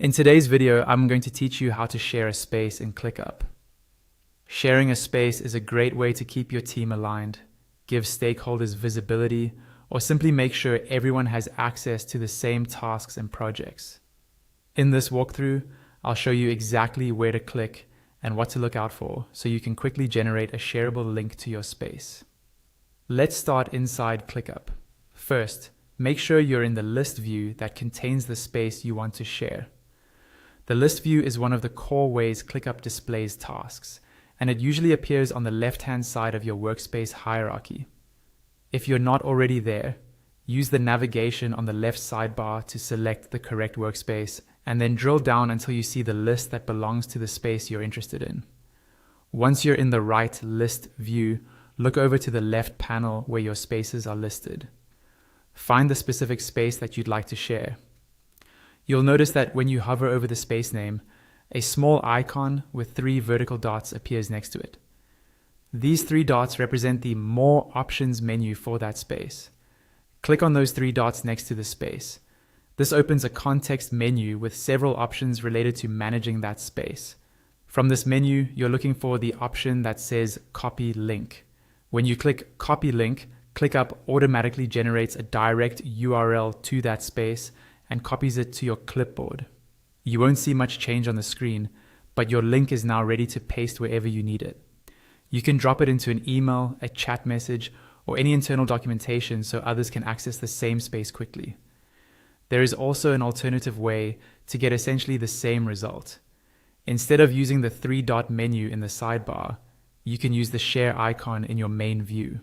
In today's video, I'm going to teach you how to share a space in ClickUp. Sharing a space is a great way to keep your team aligned, give stakeholders visibility, or simply make sure everyone has access to the same tasks and projects. In this walkthrough, I'll show you exactly where to click and what to look out for so you can quickly generate a shareable link to your space. Let's start inside ClickUp. First, make sure you're in the list view that contains the space you want to share. The list view is one of the core ways ClickUp displays tasks, and it usually appears on the left-hand side of your workspace hierarchy. If you're not already there, use the navigation on the left sidebar to select the correct workspace, and then drill down until you see the list that belongs to the space you're interested in. Once you're in the right list view, look over to the left panel where your spaces are listed. Find the specific space that you'd like to share. You'll notice that when you hover over the space name, a small icon with 3 vertical dots appears next to it. These 3 dots represent the More Options menu for that space. Click on those 3 dots next to the space. This opens a context menu with several options related to managing that space. From this menu, you're looking for the option that says Copy Link. When you click Copy Link, ClickUp automatically generates a direct URL to that space and copies it to your clipboard. You won't see much change on the screen, but your link is now ready to paste wherever you need it. You can drop it into an email, a chat message, or any internal documentation so others can access the same space quickly. There is also an alternative way to get essentially the same result. Instead of using the 3-dot menu in the sidebar, you can use the share icon in your main view.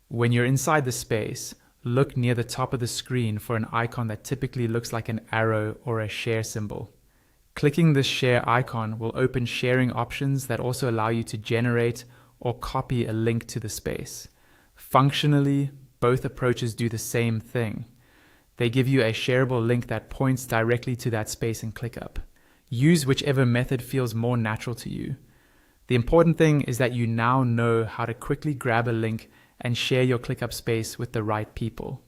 When you're inside the space, look near the top of the screen for an icon that typically looks like an arrow or a share symbol. Clicking this share icon will open sharing options that also allow you to generate or copy a link to the space. Functionally, both approaches do the same thing. They give you a shareable link that points directly to that space in ClickUp. Use whichever method feels more natural to you. The important thing is that you now know how to quickly grab a link and share your ClickUp space with the right people.